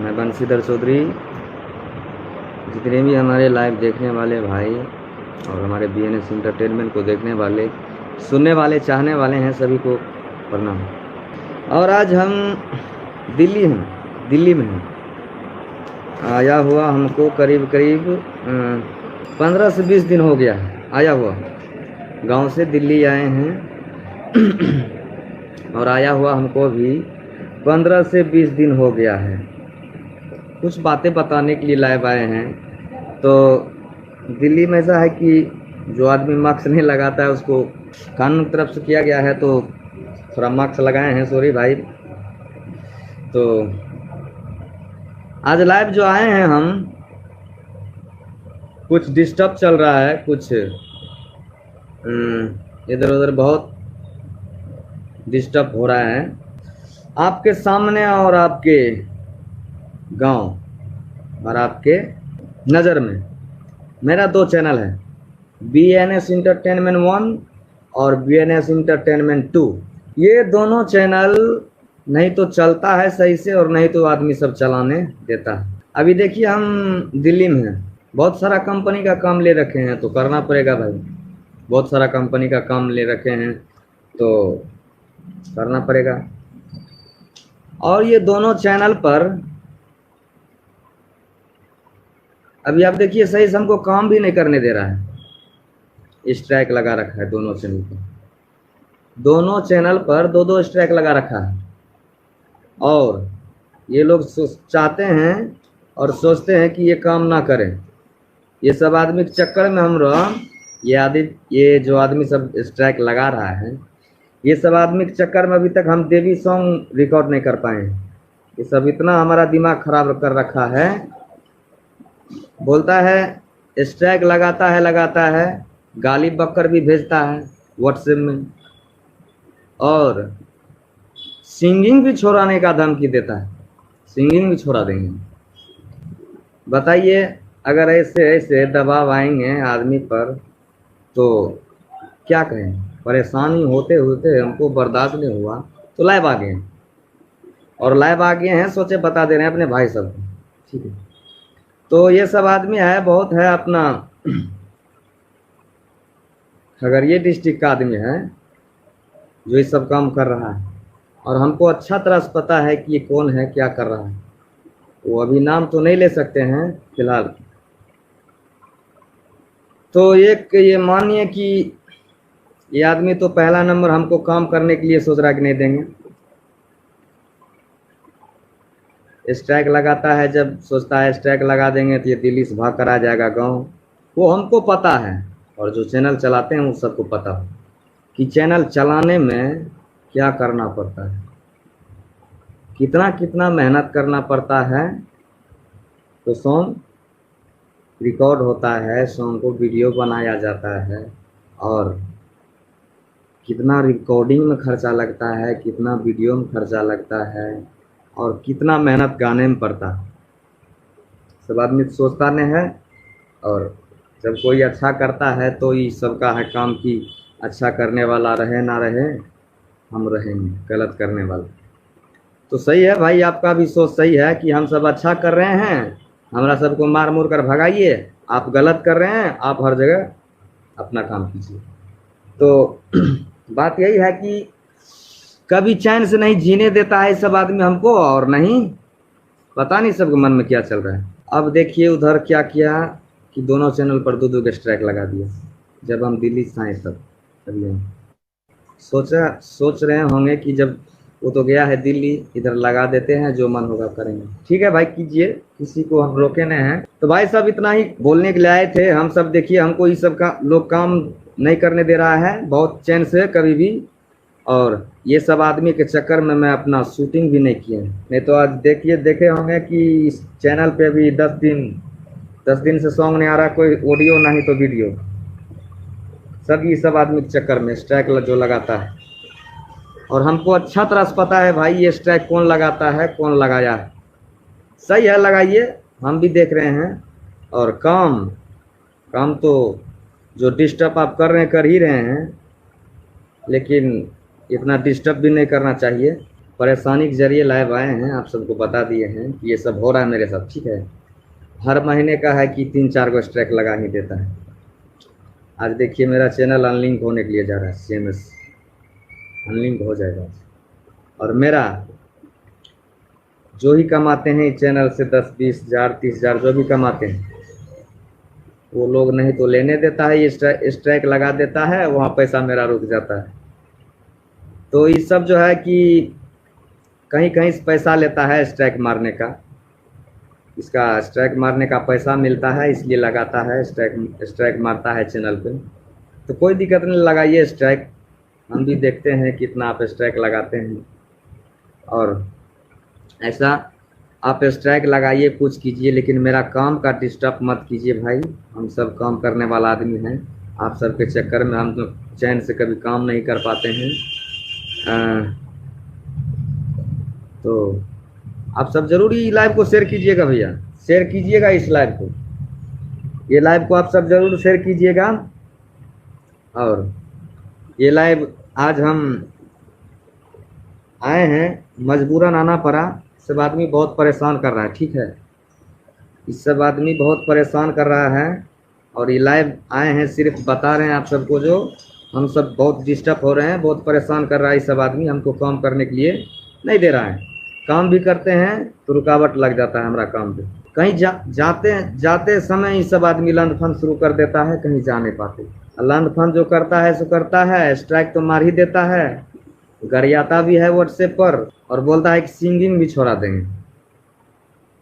मैं बंशीधर चौधरी। जितने भी हमारे लाइव देखने वाले भाई और हमारे BNS इंटरटेनमेंट को देखने वाले, सुनने वाले, चाहने वाले हैं, सभी को प्रणाम। और आज हम दिल्ली में हैं। आया हुआ हमको करीब 15 से 20 दिन हो गया है आया हुआ। गांव से दिल्ली आए हैं और आया हुआ हमको भी 15 से 20 दिन हो गया है। कुछ बातें बताने के लिए लाइव आए हैं। तो दिल्ली में ऐसा है कि जो आदमी मास्क नहीं लगाता है उसको कानून की तरफ से किया गया है, तो थोड़ा मास्क लगाए हैं। सॉरी भाई। तो आज लाइव जो आए हैं हम, कुछ डिस्टर्ब चल रहा है, कुछ इधर उधर बहुत डिस्टर्ब हो रहा है आपके सामने और आपके गांव और आपके नज़र में। मेरा 2 चैनल है, BNS इंटरटेनमेंट 1 और BNS इंटरटेनमेंट 2। ये दोनों चैनल नहीं तो चलता है सही से और नहीं तो आदमी सब चलाने देता है। अभी देखिए हम दिल्ली में हैं, बहुत सारा कंपनी का काम ले रखे हैं, तो करना पड़ेगा भाई। बहुत सारा कंपनी का काम ले रखे हैं तो करना पड़ेगा। और ये दोनों चैनल पर अभी आप देखिए सही से हमको काम भी नहीं करने दे रहा है। स्ट्राइक लगा रखा है दोनों चैनल पर। दोनों चैनल पर 2-2 स्ट्राइक लगा रखा है। और ये लोग चाहते हैं और सोचते हैं कि ये काम ना करें। ये सब आदमी के चक्कर में हम ये जो आदमी सब स्ट्राइक लगा रहा है, ये सब आदमी के चक्कर में अभी तक हम देवी सॉन्ग रिकॉर्ड नहीं कर पाए हैं। ये सब इतना हमारा दिमाग खराब कर रखा है। बोलता है स्ट्राइक लगाता है, गाली बक्कर भी भेजता है व्हाट्सएप में, और सिंगिंग भी छोड़ाने का धमकी देता है। सिंगिंग भी छोड़ा देंगे। बताइए, अगर ऐसे दबाव आएंगे आदमी पर तो क्या कहें। परेशानी होते होते हमको बर्दाश्त नहीं हुआ तो लाइव आ गए, और लाइव आ गए हैं, सोचे बता दे रहे हैं अपने भाई सब को। ठीक है, तो ये सब आदमी है, बहुत है अपना खगड़िया डिस्ट्रिक्ट का आदमी है जो ये सब काम कर रहा है, और हमको अच्छा तरह से पता है कि ये कौन है, क्या कर रहा है। वो अभी नाम तो नहीं ले सकते हैं फिलहाल। तो ये मानिए कि ये आदमी तो पहला नंबर हमको काम करने के लिए सोच रहा है कि नहीं देंगे। स्ट्राइक लगाता है, जब सोचता है स्ट्राइक लगा देंगे तो ये दिल्ली से भाग कर आ जाएगा गाँव। वो हमको पता है, और जो चैनल चलाते हैं वो सबको पता है कि चैनल चलाने में क्या करना पड़ता है, कितना मेहनत करना पड़ता है। तो सॉन्ग रिकॉर्ड होता है, सॉन्ग को वीडियो बनाया जाता है, और कितना रिकॉर्डिंग में खर्चा लगता है, कितना वीडियो में खर्चा लगता है, और कितना मेहनत गाने में पड़ता है। सब आदमी सोचता नहीं है। और जब कोई अच्छा करता है तो ये सबका है काम कि अच्छा करने वाला रहे ना रहे, हम रहेंगे गलत करने वाला। तो सही है भाई, आपका भी सोच सही है कि हम सब अच्छा कर रहे हैं, हमरा सबको मार मुर कर भगाइए। आप गलत कर रहे हैं, आप हर जगह अपना काम कीजिए। तो बात यही है कि कभी चैन से नहीं जीने देता है सब आदमी हमको, और नहीं पता नहीं सबके मन में क्या चल रहा है। अब देखिए उधर क्या किया कि दोनों चैनल पर 2-2 स्ट्राइक लगा दिया। जब हम दिल्ली से आए तब सोच रहे होंगे कि जब वो तो गया है दिल्ली, इधर लगा देते हैं, जो मन होगा करेंगे। ठीक है भाई, कीजिए, किसी को हम रोके नहीं हैं। तो भाई सब इतना ही बोलने के लिए आए थे हम सब। देखिए हमको ये सब का लोग काम नहीं करने दे रहा है बहुत चैन से कभी भी, और ये सब आदमी के चक्कर में मैं अपना शूटिंग भी नहीं किया। नहीं तो आज देखे होंगे कि इस चैनल पे भी 10 दिन से सॉन्ग नहीं आ रहा, कोई ऑडियो नहीं तो वीडियो। सब ये सब आदमी के चक्कर में स्ट्राइक जो लगाता है, और हमको अच्छा तरह से पता है भाई ये स्ट्राइक कौन लगाता है, कौन लगाया है। सही है, लगाइए, हम भी देख रहे हैं। और काम तो जो डिस्टर्ब आप कर रहे हैं कर ही रहे हैं, लेकिन इतना डिस्टर्ब भी नहीं करना चाहिए। परेशानी के जरिए लाइव आए हैं, आप सबको बता दिए हैं कि ये सब हो रहा है मेरे साथ, ठीक है। हर महीने का है कि 3-4 को स्ट्राइक लगा ही देता है। आज देखिए मेरा चैनल अनलिंक होने के लिए जा रहा है, CMS अनलिंक हो जाएगा। और मेरा जो ही कमाते हैं इस चैनल से 10-20 हज़ार 30 हज़ार जो भी कमाते हैं, वो लोग नहीं तो लेने देता है, ये स्ट्राइक लगा देता है, वहाँ पैसा मेरा रुक जाता है। तो ये सब जो है कि कहीं कहीं से पैसा लेता है स्ट्राइक मारने का, इसका स्ट्राइक मारने का पैसा मिलता है, इसलिए लगाता है, स्ट्राइक मारता है चैनल पे। तो कोई दिक्कत नहीं, लगाइए स्ट्राइक, हम भी देखते हैं कितना आप स्ट्राइक लगाते हैं। और ऐसा आप स्ट्राइक लगाइए, कुछ कीजिए, लेकिन मेरा काम का डिस्टर्ब मत कीजिए भाई। हम सब काम करने वाला आदमी हैं, आप सबके चक्कर में हम तो चैन से कभी काम नहीं कर पाते हैं। तो आप सब जरूरी लाइव को शेयर कीजिएगा भैया, शेयर कीजिएगा इस लाइव को, ये लाइव को आप सब जरूर शेयर कीजिएगा। और ये लाइव आज हम आए हैं, मजबूरन आना पड़ा, सब आदमी बहुत परेशान कर रहा है, ठीक है। इस सब आदमी बहुत परेशान कर रहा है और ये लाइव आए हैं, सिर्फ बता रहे हैं आप सबको, जो हम सब बहुत डिस्टर्ब हो रहे हैं, बहुत परेशान कर रहा है ये सब आदमी, हमको काम करने के लिए नहीं दे रहा है। काम भी करते हैं तो रुकावट लग जाता है हमारा काम पे। कहीं जाते समय ये सब आदमी लंड फंड शुरू कर देता है, कहीं जा नहीं पाते। लंड फंड जो करता है सो करता है, स्ट्राइक तो मार ही देता है, गरियाता भी है व्हाट्सएप पर और बोलता है कि सिंगिंग भी छोड़ा देंगे।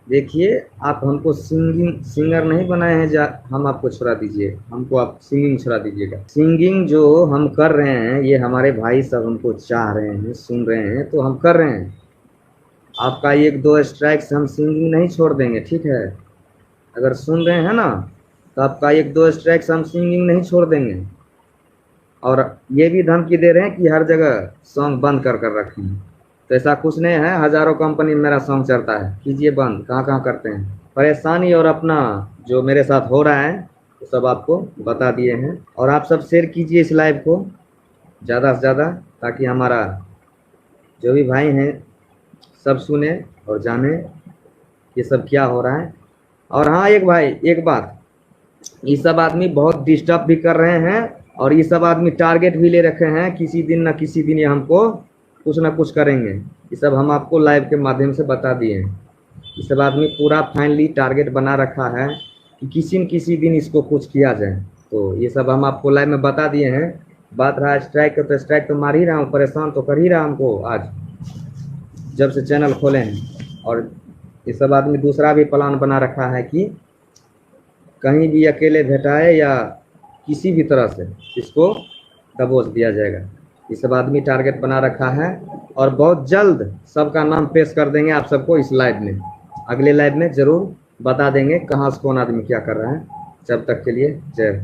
देखिए आप हमको सिंगर नहीं बनाए हैं, हम आपको छोड़ा दीजिए, हमको आप सिंगिंग छोड़ा दीजिएगा। सिंगिंग जो हम कर रहे हैं, ये हमारे भाई सब हमको चाह रहे हैं, सुन रहे हैं, तो हम कर रहे हैं। आपका 1-2 स्ट्राइक से हम सिंगिंग नहीं छोड़ देंगे, ठीक है। अगर सुन रहे हैं ना, तो आपका 1-2 स्ट्राइक से हम सिंगिंग नहीं छोड़ देंगे। और ये भी धमकी दे रहे हैं कि हर जगह सॉन्ग बंद कर रखें, तो ऐसा कुछ नहीं है। हज़ारों कंपनी में मेरा सॉन्ग चलता है, कीजिए बंद, कहाँ कहाँ करते हैं। परेशानी और अपना जो मेरे साथ हो रहा है वो सब आपको बता दिए हैं। और आप सब शेयर कीजिए इस लाइव को ज़्यादा से ज़्यादा, ताकि हमारा जो भी भाई हैं सब सुने और जाने ये सब क्या हो रहा है। और हाँ एक भाई, एक बात, ये सब आदमी बहुत डिस्टर्ब भी कर रहे हैं और ये सब आदमी टारगेट भी ले रखे हैं, किसी दिन ना किसी दिन ये हमको कुछ ना कुछ करेंगे। ये सब हम आपको लाइव के माध्यम से बता दिए हैं। ये सब आदमी पूरा फाइनली टारगेट बना रखा है कि किसी न किसी दिन इसको कुछ किया जाए। तो ये सब हम आपको लाइव में बता दिए हैं। बात रहा स्ट्राइक का, तो स्ट्राइक तो मार ही रहा हूँ, परेशान तो कर ही रहा हमको आज जब से चैनल खोले हैं। और ये सब आदमी दूसरा भी प्लान बना रखा है कि कहीं भी अकेले भेटाए या किसी भी तरह से इसको दबोच दिया जाएगा। ये सब आदमी टारगेट बना रखा है और बहुत जल्द सबका नाम पेश कर देंगे आप सबको इस लाइव में। अगले लाइव में ज़रूर बता देंगे कहाँ से कौन आदमी क्या कर रहा है। जब तक के लिए जय।